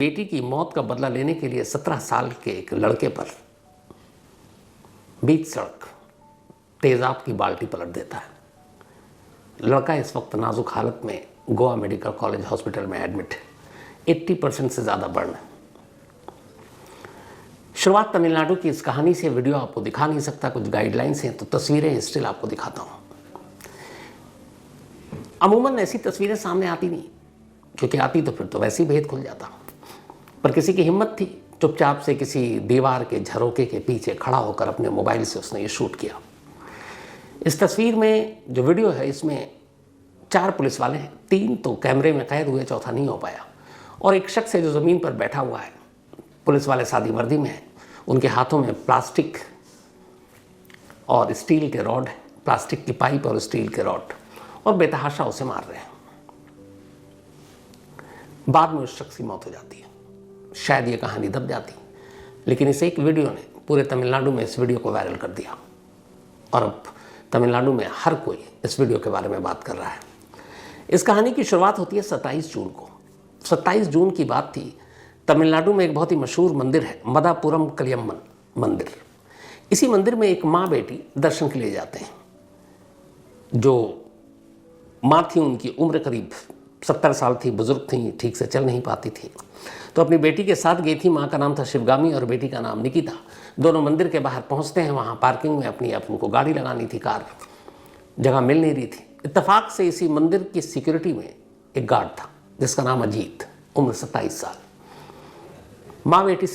बेटी की मौत का बदला लेने के लिए 17 साल के एक लड़के पर बीच सड़क तेजाब की बाल्टी पलट देता है। लड़का इस वक्त नाजुक हालत में गोवा मेडिकल कॉलेज हॉस्पिटल में एडमिट है। 80% से ज़्यादा बर्न है। शुरुआत तमिलनाडु की इस कहानी से। वीडियो आपको दिखा नहीं सकता, कुछ गाइडलाइंस हैं, तो तस्वीरें स्टिल आपको दिखाता हूँ। अमूमन ऐसी तस्वीरें सामने आती नहीं, क्योंकि आती तो फिर तो वैसे ही भेद खुल जाता। पर किसी की हिम्मत थी, चुपचाप से किसी दीवार के झरोके के पीछे खड़ा होकर अपने मोबाइल से उसने ये शूट किया। इस तस्वीर में जो वीडियो है, इसमें 4 पुलिस वाले हैं, 3 तो कैमरे में कैद हुए, चौथा नहीं हो पाया। और एक शख्स है जो ज़मीन पर बैठा हुआ है। पुलिस वाले सादी वर्दी में हैं, उनके हाथों में प्लास्टिक और स्टील के रॉड है, प्लास्टिक की पाइप और स्टील के रॉड, और बेतहाशा उसे मार रहे हैं। बाद में उस शख्स की मौत हो जाती है। शायद ये कहानी दब जाती, लेकिन इस एक वीडियो ने पूरे तमिलनाडु में इस वीडियो को वायरल कर दिया, और अब तमिलनाडु में हर कोई इस वीडियो के बारे में बात कर रहा है। इस कहानी की शुरुआत होती है 27 जून को। 27 जून की बात थी। तमिलनाडु में एक बहुत ही मशहूर मंदिर है, मदापुरम कलियम्मन मंदिर। इसी मंदिर में एक माँ बेटी दर्शन के लिए जाते हैं। जो माँ थी, उनकी उम्र करीब 70 साल थी, बुजुर्ग थी, ठीक से चल नहीं पाती थी, तो अपनी बेटी के साथ गई थी। माँ का नाम था शिवगामी और बेटी का नाम निकिता। दोनों मंदिर के बाहर पहुँचते हैं। वहाँ पार्किंग में अपनी उनको गाड़ी लगानी थी, कार जगह मिल नहीं रही थी। इत्तेफाक से इसी मंदिर की सिक्योरिटी में एक गार्ड था जिसका नाम अजीत, उम्र 27 साल। माँ बेटी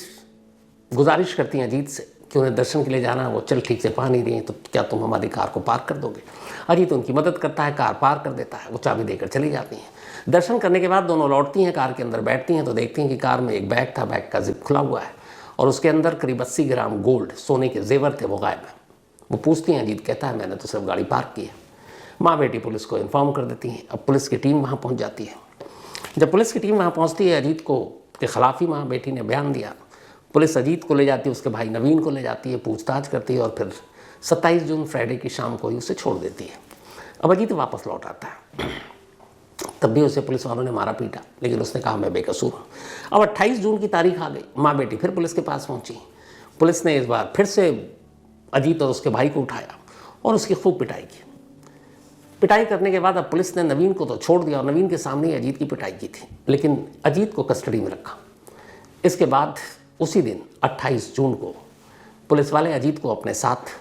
गुजारिश करती हैं अजीत से कि उन्हें दर्शन के लिए जाना है, वो चल ठीक से पा नहीं रही हैं, तो क्या तुम हमारी कार को पार्क कर दोगे। अजीत उनकी मदद करता है, कार पार्क कर देता है, वो चाबी देकर चली जाती हैं। दर्शन करने के बाद दोनों लौटती हैं, कार के अंदर बैठती हैं, तो देखती हैं कि कार में एक बैग था, बैग का जिप खुला हुआ है और उसके अंदर करीब 80 ग्राम गोल्ड, सोने के जेवर थे, वो गायब है। वो पूछती हैं, अजीत कहता है मैंने तो सिर्फ गाड़ी पार्क की है। माँ बेटी पुलिस को इन्फॉर्म कर देती हैं। अब पुलिस की टीम वहाँ पहुँच जाती है। जब पुलिस की टीम वहाँ पहुँचती है, अजीत को के खिलाफ ही माँ बेटी ने बयान दिया। पुलिस अजीत को ले जाती है, उसके भाई नवीन को ले जाती है, पूछताछ करती है, और फिर 27 जून फ्राइडे की शाम को ही उसे छोड़ देती है। अब अजीत वापस लौट आता है। तब भी उसे पुलिस वालों ने मारा पीटा, लेकिन उसने कहा मैं बेकसूर हूँ। अब 28 जून की तारीख आ गई। माँ बेटी फिर पुलिस के पास पहुँची। पुलिस ने इस बार फिर से अजीत और उसके भाई को उठाया और उसकी खूब पिटाई की। पिटाई करने के बाद अब पुलिस ने नवीन को तो छोड़ दिया और नवीन के सामने ही अजीत की पिटाई की थी, लेकिन अजीत को कस्टडी में रखा। इसके बाद उसी दिन 28 जून को पुलिस वाले अजीत को अपने साथ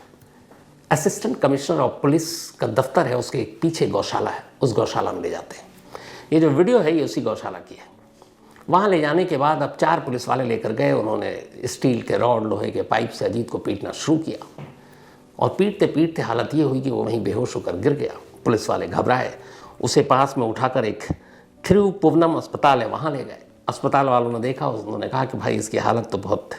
असिस्टेंट कमिश्नर ऑफ पुलिस का दफ्तर है, उसके एक पीछे गौशाला है, उस गौशाला में ले जाते हैं। ये जो वीडियो है ये उसी गौशाला की है। वहाँ ले जाने के बाद अब 4 पुलिस वाले लेकर गए। उन्होंने स्टील के रॉड, लोहे के पाइप से अजीत को पीटना शुरू किया, और पीटते पीटते हालत ये हुई कि वो वहीं बेहोश होकर गिर गया। पुलिस वाले घबराए, उसे पास में उठाकर एक थिरुपुवनम अस्पताल है, वहाँ ले गए। अस्पताल वालों ने देखा, उन्होंने कहा कि भाई इसकी हालत तो बहुत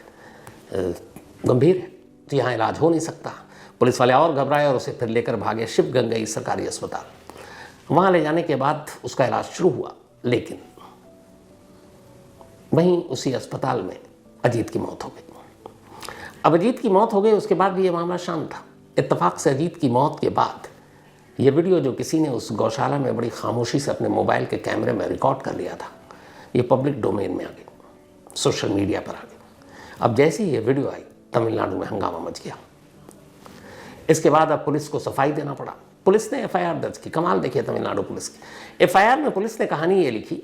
गंभीर है, तो यहाँ इलाज हो नहीं सकता। पुलिस वाले और घबराए और उसे फिर लेकर भागे शिवगंगई सरकारी अस्पताल। वहाँ ले जाने के बाद उसका इलाज शुरू हुआ, लेकिन वहीं उसी अस्पताल में अजीत की मौत हो गई। अब अजीत की मौत हो गई, उसके बाद भी ये मामला शांत था। इत्तेफाक से अजीत की मौत के बाद ये वीडियो जो किसी ने उस गौशाला में बड़ी खामोशी से अपने मोबाइल के कैमरे में रिकॉर्ड कर लिया था, ये पब्लिक डोमेन में आ गई, सोशल मीडिया पर आ गई। अब जैसे ही ये वीडियो आई, तमिलनाडु में हंगामा मच गया। इसके बाद अब पुलिस को सफाई देना पड़ा। पुलिस ने एफआईआर दर्ज की। कमाल देखिए तमिलनाडु पुलिस की। एफआईआर में पुलिस ने कहानी ये लिखी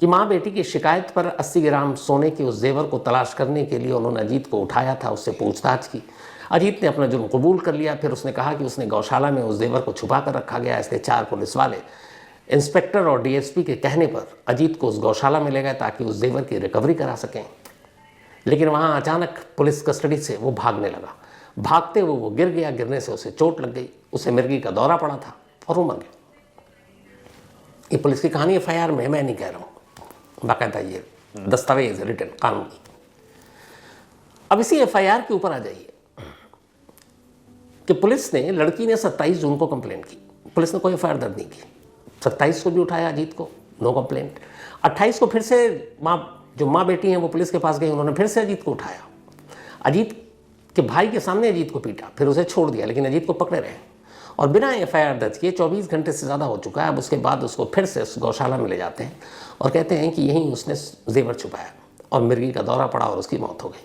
कि माँ बेटी की शिकायत पर 80 ग्राम सोने के उस जेवर को तलाश करने के लिए उन्होंने अजीत को उठाया था, उससे पूछताछ की। अजीत ने अपना जुर्म कबूल कर लिया। फिर उसने कहा कि उसने गौशाला में उस जेवर को छुपा कर रखा गया। इसलिए 4 पुलिस वाले इंस्पेक्टर और डीएसपी के कहने पर अजीत को उस गौशाला में ले गए ताकि उस जेवर की रिकवरी करा सकें। लेकिन वहाँ अचानक पुलिस कस्टडी से वो भागने लगा। भागते हुए वो गिर गया। गिरने से उसे चोट लग गई, उसे मिर्गी का दौरा पड़ा था और वो मर गया। ये पुलिस की कहानी एफआईआर में, मैं नहीं कह रहा हूँ, बाकायदा ये दस्तावेज रिटन कानूनी। अब इसी एफआईआर के ऊपर आ जाइए कि पुलिस ने, लड़की ने 27 जून को कंप्लेंट की। पुलिस ने कोई एफआईआर दर्ज नहीं की। 27 को भी उठाया अजीत को, नो कंप्लेंट। 28 को फिर से जो माँ बेटी हैं वो पुलिस के पास गई, उन्होंने फिर से अजीत को उठाया। अजीत के भाई के सामने अजीत को पीटा, फिर उसे छोड़ दिया, लेकिन अजीत को पकड़े रहे और बिना एफआईआर दर्ज किए 24 घंटे से ज़्यादा हो चुका है। अब उसके बाद उसको फिर से उस गौशाला में ले जाते हैं और कहते हैं कि यहीं उसने जेवर छुपाया और मिर्गी का दौरा पड़ा और उसकी मौत हो गई।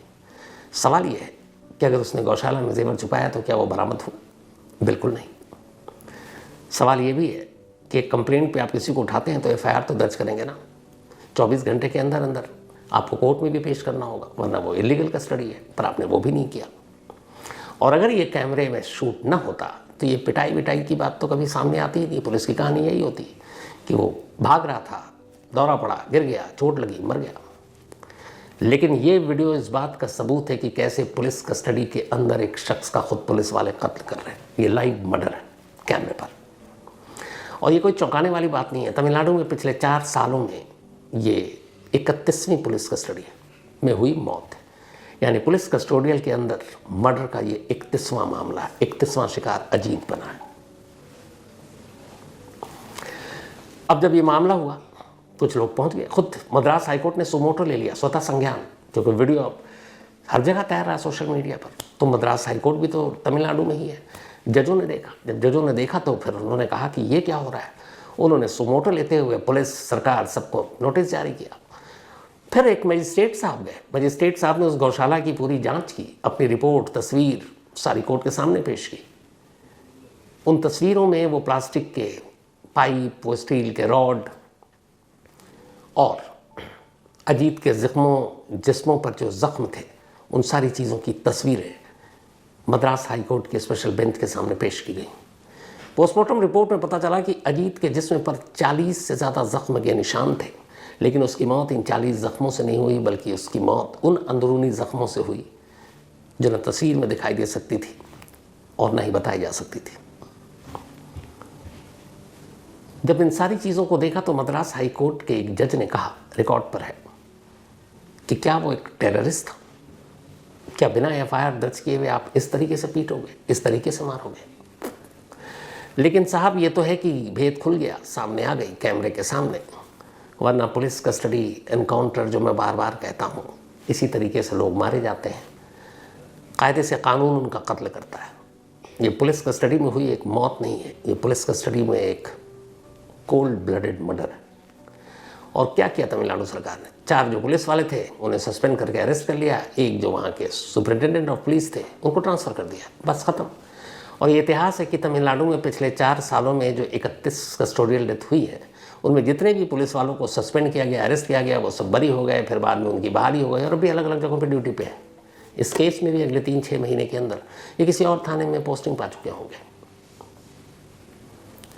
सवाल ये है कि अगर उसने गौशाला में जेवर छुपाया तो क्या वो बरामद हो? बिल्कुल नहीं। सवाल ये भी है कि कंप्लेंट पे आप किसी को उठाते हैं तो एफआईआर तो दर्ज करेंगे ना, 24 घंटे के अंदर अंदर आपको कोर्ट में भी पेश करना होगा, वरना वो इलीगल कस्टडी है। पर आपने वो भी नहीं किया। और अगर ये कैमरे में शूट ना होता तो ये पिटाई विटाई की बात तो कभी सामने आती ही नहीं। पुलिस की कहानी यही होती कि वो भाग रहा था, दौरा पड़ा, गिर गया, चोट लगी, मर गया। लेकिन ये वीडियो इस बात का सबूत है कि कैसे पुलिस कस्टडी के अंदर एक शख्स का खुद पुलिस वाले कत्ल कर रहे हैं। ये लाइव मर्डर है कैमरे पर। और ये कोई चौंकाने वाली बात नहीं है। तमिलनाडु में पिछले 4 सालों में ये 31वीं पुलिस कस्टडी में हुई मौत है। यानी पुलिस कस्टोडियल के अंदर मर्डर का ये 31वां मामला है, 31वां शिकार अजीत बना है। अब जब ये मामला हुआ कुछ लोग पहुंच गए, खुद मद्रास हाईकोर्ट ने सुमोटो ले लिया, स्वतः संज्ञान, क्योंकि वीडियो अब हर जगह तैर रहा है सोशल मीडिया पर। तो मद्रास हाईकोर्ट भी तो तमिलनाडु में ही है। जजों ने देखा, जब जजों ने देखा तो फिर उन्होंने कहा कि ये क्या हो रहा है। उन्होंने सुमोटो लेते हुए पुलिस, सरकार, सबको नोटिस जारी किया। फिर एक मजिस्ट्रेट साहब गए। मजिस्ट्रेट साहब ने उस गौशाला की पूरी जांच की, अपनी रिपोर्ट, तस्वीर सारी कोर्ट के सामने पेश की। उन तस्वीरों में वो प्लास्टिक के पाइप, वो स्टील के रॉड और अजीत के जिस्मों पर जो जख्म थे, उन सारी चीज़ों की तस्वीरें मद्रास हाईकोर्ट के स्पेशल बेंच के सामने पेश की गई। पोस्टमार्टम रिपोर्ट में पता चला कि अजीत के जिस्म पर 40 से ज़्यादा जख्म के निशान थे, लेकिन उसकी मौत इन 40 जख्मों से नहीं हुई, बल्कि उसकी मौत उन अंदरूनी जख्मों से हुई जो न तस्वीर में दिखाई दे सकती थी और न ही बताई जा सकती थी। जब इन सारी चीज़ों को देखा तो मद्रास हाईकोर्ट के एक जज ने कहा, रिकॉर्ड पर है, कि क्या वो एक टेररिस्ट था? क्या बिना एफआईआर दर्ज किए हुए आप इस तरीके से पीटोगे, इस तरीके से मारोगे? लेकिन साहब ये तो है कि भेद खुल गया, सामने आ गई कैमरे के सामने। वरना पुलिस कस्टडी एनकाउंटर, जो मैं बार बार कहता हूँ, इसी तरीके से लोग मारे जाते हैं। कायदे से कानून उनका कत्ल करता है। ये पुलिस कस्टडी में हुई एक मौत नहीं है, ये पुलिस कस्टडी में एक कोल्ड ब्लडेड मर्डर है। और क्या किया तमिलनाडु सरकार ने? 4 जो पुलिस वाले थे उन्हें सस्पेंड करके अरेस्ट कर लिया, एक जो वहाँ के सुपरिटेंडेंट ऑफ पुलिस थे उनको ट्रांसफ़र कर दिया, बस ख़त्म। और ये इतिहास है कि तमिलनाडु में पिछले 4 सालों में जो 31 कस्टोडियल डेथ हुई है, उनमें जितने भी पुलिस वालों को सस्पेंड किया गया, अरेस्ट किया गया, वो सब बरी हो गए, फिर बाद में उनकी बहाली हो गई और अभी अलग अलग जगहों पर ड्यूटी पे है। इस केस में भी अगले 3-6 महीने के अंदर ये किसी और थाने में पोस्टिंग पा चुके होंगे।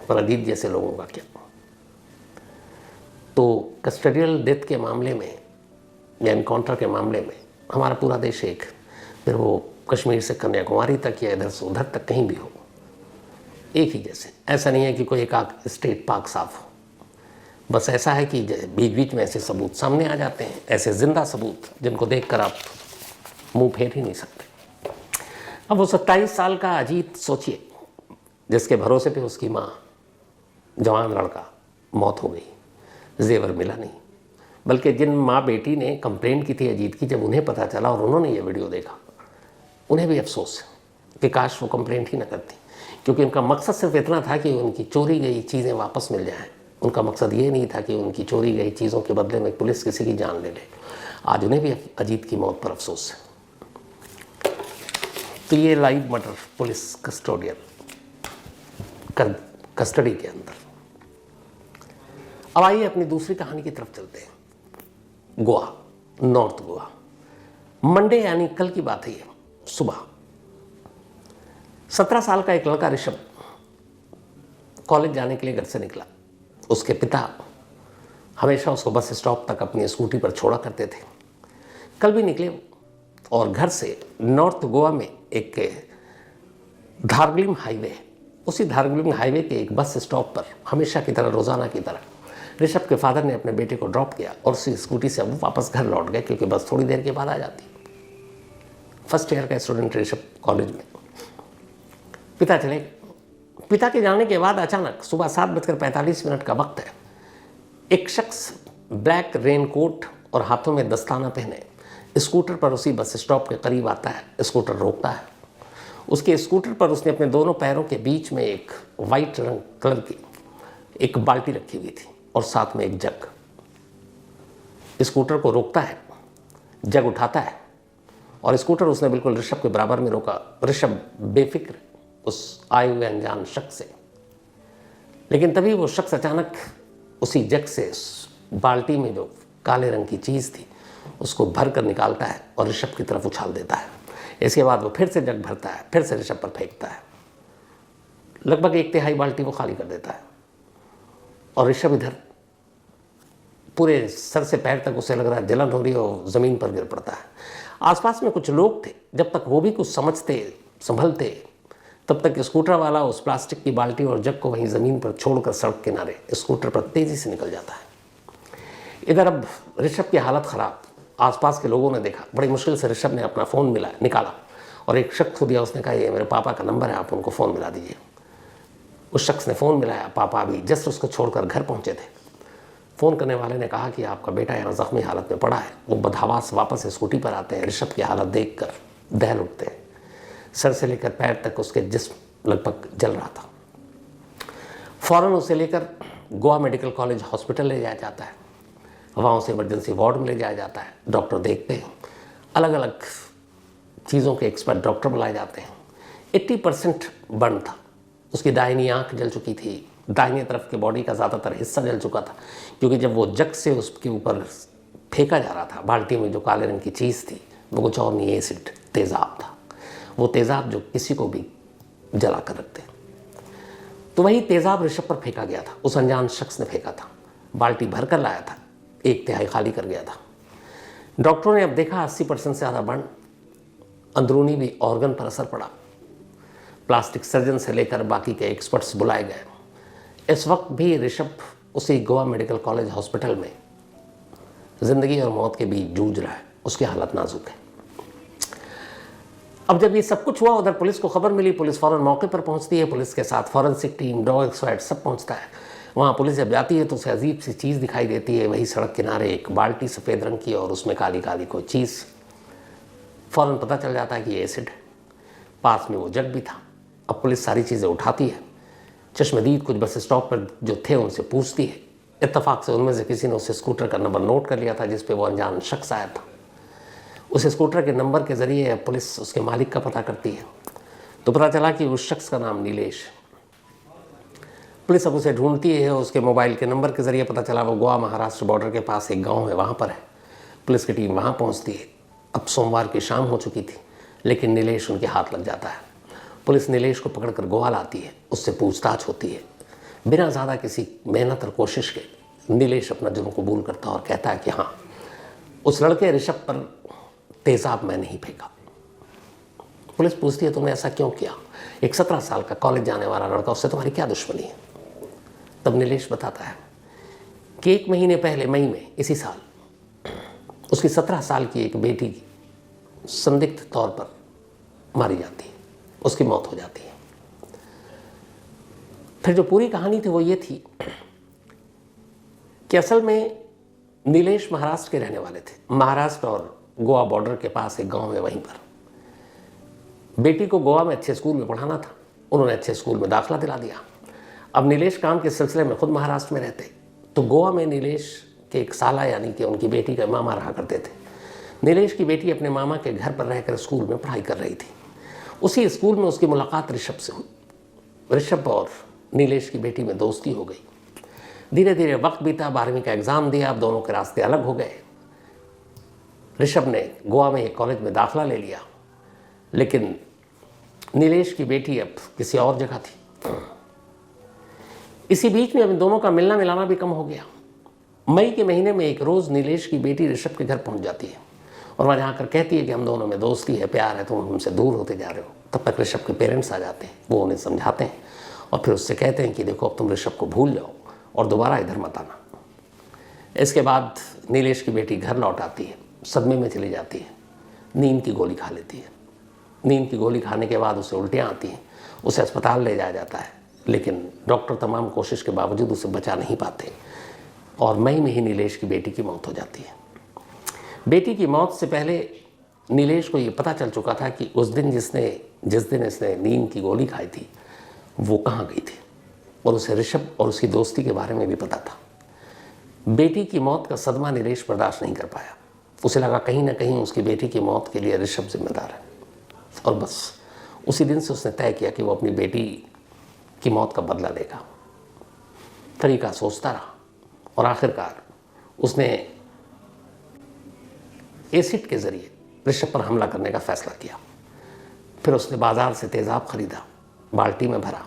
पर अजीत जैसे लोगों का क्या? तो कस्टडियल डेथ के मामले में या एनकाउंटर के मामले में हमारा पूरा देश एक, फिर वो कश्मीर से कन्याकुमारी तक या इधर से उधर तक कहीं भी हो, एक ही जैसे। ऐसा नहीं है कि कोई एक स्टेट पाक साफ हो, बस ऐसा है कि बीच बीच में ऐसे सबूत सामने आ जाते हैं, ऐसे जिंदा सबूत जिनको देखकर आप मुंह फेर ही नहीं सकते। अब वो 27 साल का अजीत सोचिए, जिसके भरोसे पे उसकी माँ, जवान लड़का, मौत हो गई, जेवर मिला नहीं। बल्कि जिन माँ बेटी ने कंप्लेंट की थी अजीत की, जब उन्हें पता चला और उन्होंने ये वीडियो देखा, उन्हें भी अफसोस है कि काश वो कंप्लेंट ही ना करती, क्योंकि उनका मकसद सिर्फ इतना था कि उनकी चोरी गई चीज़ें वापस मिल जाएं। उनका मकसद ये नहीं था कि उनकी चोरी गई चीज़ों के बदले में पुलिस किसी की जान ले ले। आज उन्हें भी अजीत की मौत पर अफसोस है। तो ये live murder police custodial custody के अंदर। अब आइए अपनी दूसरी कहानी की तरफ चलते हैं। गोवा, नॉर्थ गोवा। मंडे यानी कल की बात है ये, सुबह 17 साल का एक लड़का ऋषभ कॉलेज जाने के लिए घर से निकला। उसके पिता हमेशा उसको बस स्टॉप तक अपनी स्कूटी पर छोड़ा करते थे। कल भी निकले और घर से नॉर्थ गोवा में एक धारगलिम हाईवे है, उसी धारगलिम हाईवे के एक बस स्टॉप पर हमेशा की तरह, रोज़ाना की तरह ऋषभ के फादर ने अपने बेटे को ड्रॉप किया और उसी स्कूटी से वो वापस घर लौट गए, क्योंकि बस थोड़ी देर के बाद आ जाती। फर्स्ट ईयर का स्टूडेंट ऋषभ कॉलेज में। पिता चले। पिता के जाने के बाद अचानक सुबह 7:45 का वक्त है, एक शख्स ब्लैक रेनकोट और हाथों में दस्ताना पहने स्कूटर पर उसी बस स्टॉप के करीब आता है। स्कूटर रोकता है। उसके स्कूटर पर उसने अपने दोनों पैरों के बीच में एक वाइट रंग कलर की एक बाल्टी रखी हुई थी और साथ में एक जग। स्कूटर को रोकता है, जग उठाता है और स्कूटर उसने बिल्कुल ऋषभ के बराबर में रोका। ऋषभ बेफिक्र उस आए हुए अनजान शख्स से, लेकिन तभी वो शख्स अचानक उसी जग से बाल्टी में जो काले रंग की चीज़ थी उसको भर कर निकालता है और ऋषभ की तरफ उछाल देता है। इसके बाद वो फिर से जग भरता है, फिर से ऋषभ पर फेंकता है। लगभग 1/3 बाल्टी वो खाली कर देता है और ऋषभ इधर पूरे सर से पैर तक उसे लग रहा है जलन हो रही है और ज़मीन पर गिर पड़ता है। आसपास में कुछ लोग थे, जब तक वो भी कुछ समझते संभलते तब तक स्कूटर वाला उस प्लास्टिक की बाल्टी और जग को वहीं ज़मीन पर छोड़कर सड़क किनारे स्कूटर पर तेज़ी से निकल जाता है। इधर अब ऋषभ की हालत ख़राब। आसपास के लोगों ने देखा, बड़ी मुश्किल से ऋषभ ने अपना फ़ोन निकाला और एक शख्स को दिया। उसने कहा ये मेरे पापा का नंबर है, आप उनको फ़ोन मिला दीजिए। उस शख्स ने फ़ोन मिलाया। पापा अभी जस्ट उसको छोड़कर घर पहुँचे थे। फ़ोन करने वाले ने कहा कि आपका बेटा यहाँ ज़ख्मी हालत में पड़ा है। वो बदहवास वापस स्कूटी पर आते हैं। ऋषभ की हालत देखकर दहल उठते हैं। सर से लेकर पैर तक उसके जिस्म लगभग जल रहा था। फ़ौरन उसे लेकर गोवा मेडिकल कॉलेज हॉस्पिटल ले जाया जाता है। वहाँ उसे इमरजेंसी वार्ड में ले जाया जाता है। डॉक्टर देखते हैं, अलग अलग चीज़ों के एक्सपर्ट डॉक्टर बुलाए जाते हैं। 80% बर्न था। उसकी दाहिनी आँख जल चुकी थी, दाहिनी तरफ के बॉडी का ज़्यादातर हिस्सा जल चुका था, क्योंकि जब वो जग से उसके ऊपर फेंका जा रहा था, बाल्टी में जो काले रंग की चीज़ थी वो कुछ और नहीं, एसिड तेज़ाब था। वो तेज़ाब जो किसी को भी जला कर रखते। तो वही तेज़ाब ऋषभ पर फेंका गया था। उस अनजान शख्स ने फेंका था। बाल्टी भर कर लाया था, 1/3 खाली कर गया था। डॉक्टरों ने अब देखा 80% से ज़्यादा बर्न, अंदरूनी भी ऑर्गन पर असर पड़ा। प्लास्टिक सर्जन से लेकर बाकी के एक्सपर्ट्स बुलाए गए। इस वक्त भी ऋषभ उसी गोवा मेडिकल कॉलेज हॉस्पिटल में ज़िंदगी और मौत के बीच जूझ रहा है। उसकी हालत नाजुक है। अब जब ये सब कुछ हुआ, उधर पुलिस को खबर मिली। पुलिस फ़ौरन मौके पर पहुंचती है। पुलिस के साथ फॉरेंसिक टीम, डॉग एक्सपर्ट सब पहुंचता है। वहाँ पुलिस जब जाती है तो उसे अजीब सी चीज़ दिखाई देती है। वही सड़क किनारे एक बाल्टी सफ़ेद रंग की और उसमें काली काली कोई चीज़। फ़ौरन पता चल जाता है कि ये एसिड है। पास में वो जग भी था। अब पुलिस सारी चीज़ें उठाती है। चश्मदीद कुछ बस स्टॉप पर जो थे उनसे पूछती है। इत्तफाक से उनमें से किसी ने उसे स्कूटर का नंबर नोट कर लिया था जिस पे वो अनजान शख्स आया था। उस स्कूटर के नंबर के ज़रिए पुलिस उसके मालिक का पता करती है तो पता चला कि उस शख्स का नाम नीलेश। पुलिस अब उसे ढूंढती है। उसके मोबाइल के नंबर के ज़रिए पता चला वो गोवा महाराष्ट्र बॉर्डर के पास एक गाँव है, वहाँ पर है। पुलिस की टीम वहाँ पहुँचती है। अब सोमवार की शाम हो चुकी थी, लेकिन नीलेश उनके हाथ लग जाता है। पुलिस नीलेश को पकड़कर गोवा लाती है। उससे पूछताछ होती है। बिना ज़्यादा किसी मेहनत और कोशिश के नीलेश अपना जुर्म कबूल करता और कहता है कि हाँ, उस लड़के ऋषभ पर तेज़ाब मैं नहीं फेंका। पुलिस पूछती है तुमने ऐसा क्यों किया? एक 17 साल का कॉलेज जाने वाला लड़का, उससे तुम्हारी क्या दुश्मनी है? तब नीलेश बताता है कि 1 महीने पहले मई में इसी साल उसकी 17 साल की एक बेटी संदिग्ध तौर पर मारी जाती है। उसकी मौत हो जाती है। फिर जो पूरी कहानी थी वो ये थी कि असल में नीलेश महाराष्ट्र के रहने वाले थे। महाराष्ट्र और गोवा बॉर्डर के पास एक गांव है, वहीं पर बेटी को गोवा में अच्छे स्कूल में पढ़ाना था। उन्होंने अच्छे स्कूल में दाखिला दिला दिया। अब नीलेश काम के सिलसिले में खुद महाराष्ट्र में रहते, तो गोवा में नीलेश के एक साला यानी कि उनकी बेटी का मामा रहा करते थे। नीलेश की बेटी अपने मामा के घर पर रहकर स्कूल में पढ़ाई कर रही थी। उसी स्कूल में उसकी मुलाकात ऋषभ से हुई। ऋषभ और नीलेश की बेटी में दोस्ती हो गई। धीरे धीरे वक्त बीता, 12वीं का एग्ज़ाम दिया। अब दोनों के रास्ते अलग हो गए। ऋषभ ने गोवा में एक कॉलेज में दाखिला ले लिया, लेकिन नीलेश की बेटी अब किसी और जगह थी। इसी बीच में अब दोनों का मिलना मिलाना भी कम हो गया। मई के महीने में एक रोज़ नीलेश की बेटी ऋषभ के घर पहुंच जाती है और वहाँ आकर कहती है कि हम दोनों में दोस्ती है, प्यार है, तुम हमसे दूर होते जा रहे हो। तब तक ऋषभ के पेरेंट्स आ जाते हैं। वो उन्हें समझाते हैं और फिर उससे कहते हैं कि देखो अब तुम ऋषभ को भूल जाओ और दोबारा इधर मत आना। इसके बाद नीलेश की बेटी घर लौट आती है, सदमे में चली जाती है, नींद की गोली खा लेती है। नींद की गोली खाने के बाद उसे उल्टियाँ आती हैं। उसे अस्पताल ले जाया जाता है, लेकिन डॉक्टर तमाम कोशिश के बावजूद उसे बचा नहीं पाते और मई में ही नीलेश की बेटी की मौत हो जाती है। बेटी की मौत से पहले नीलेश को ये पता चल चुका था कि उस दिन जिस दिन इसने नींद की गोली खाई थी वो कहाँ गई थी, और उसे ऋषभ और उसकी दोस्ती के बारे में भी पता था। बेटी की मौत का सदमा नीलेश बर्दाश्त नहीं कर पाया। उसे लगा कहीं ना कहीं उसकी बेटी की मौत के लिए ऋषभ जिम्मेदार है, और बस उसी दिन से उसने तय किया कि वो अपनी बेटी की मौत का बदला लेगा। तरीका सोचता रहा और आखिरकार उसने एसिड के ज़रिए ऋषभ पर हमला करने का फैसला किया। फिर उसने बाज़ार से तेज़ाब खरीदा, बाल्टी में भरा,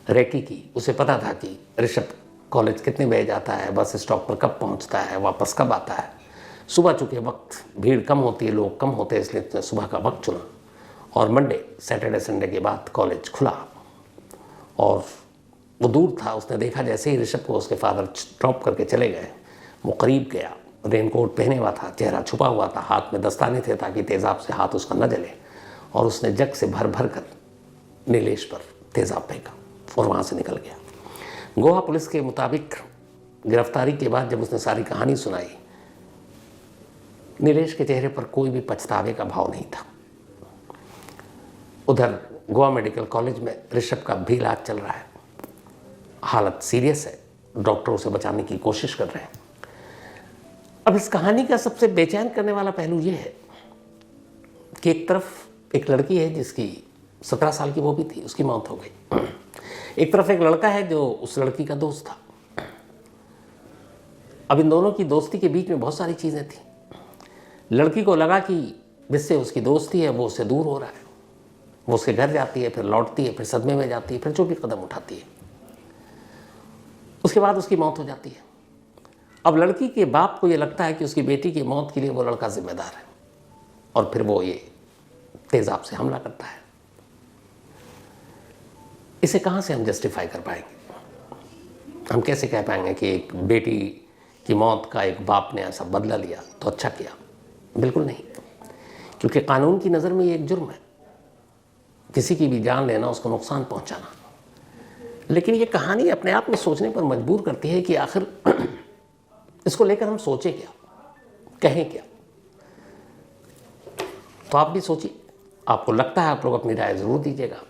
रेकी की। उसे पता था कि ऋषभ कॉलेज कितने बजे जाता है, बस स्टॉप पर कब पहुंचता है, वापस कब आता है। सुबह चूँकि वक्त भीड़ कम होती है, लोग कम होते हैं, इसलिए उसने सुबह का वक्त चुना। और मंडे, सैटरडे, संडे के बाद कॉलेज खुला और वो दूर था। उसने देखा जैसे ही ऋषभ को उसके फादर ड्रॉप करके चले गए, वो करीब गया। रेनकोट पहने हुआ था, चेहरा छुपा हुआ था, हाथ में दस्ताने थे ताकि तेज़ाब से हाथ उसका न जले, और उसने जग से भर भर कर नीलेश पर तेज़ाब फेंका और वहाँ से निकल गया। गोवा पुलिस के मुताबिक गिरफ्तारी के बाद जब उसने सारी कहानी सुनाई, नीलेश के चेहरे पर कोई भी पछतावे का भाव नहीं था। उधर गोवा मेडिकल कॉलेज में ऋषभ का भी इलाज चल रहा है। हालत सीरियस है, डॉक्टर उसे बचाने की कोशिश कर रहे हैं। अब इस कहानी का सबसे बेचैन करने वाला पहलू यह है कि एक तरफ एक लड़की है जिसकी 17 साल की वो भी थी, उसकी मौत हो गई। एक तरफ एक लड़का है जो उस लड़की का दोस्त था। अब इन दोनों की दोस्ती के बीच में बहुत सारी चीज़ें थी। लड़की को लगा कि जिससे उसकी दोस्ती है वो उससे दूर हो रहा है। वो उसके घर जाती है, फिर लौटती है, फिर सदमे में जाती है, फिर जो भी कदम उठाती है। उसके बाद उसकी मौत हो जाती है। अब लड़की के बाप को ये लगता है कि उसकी बेटी की मौत के लिए वो लड़का जिम्मेदार है, और फिर वो ये तेज़ाब से हमला करता है। इसे कहाँ से हम जस्टिफाई कर पाएंगे? हम कैसे कह पाएंगे कि एक बेटी की मौत का एक बाप ने ऐसा बदला लिया तो अच्छा किया? बिल्कुल नहीं, क्योंकि कानून की नज़र में ये एक जुर्म है, किसी की भी जान लेना, उसको नुकसान पहुंचाना। लेकिन ये कहानी अपने आप में सोचने पर मजबूर करती है कि आखिर इसको लेकर हम सोचें क्या, कहें क्या। तो आप भी सोचिए, आपको लगता है आप लोग अपनी राय ज़रूर दीजिएगा।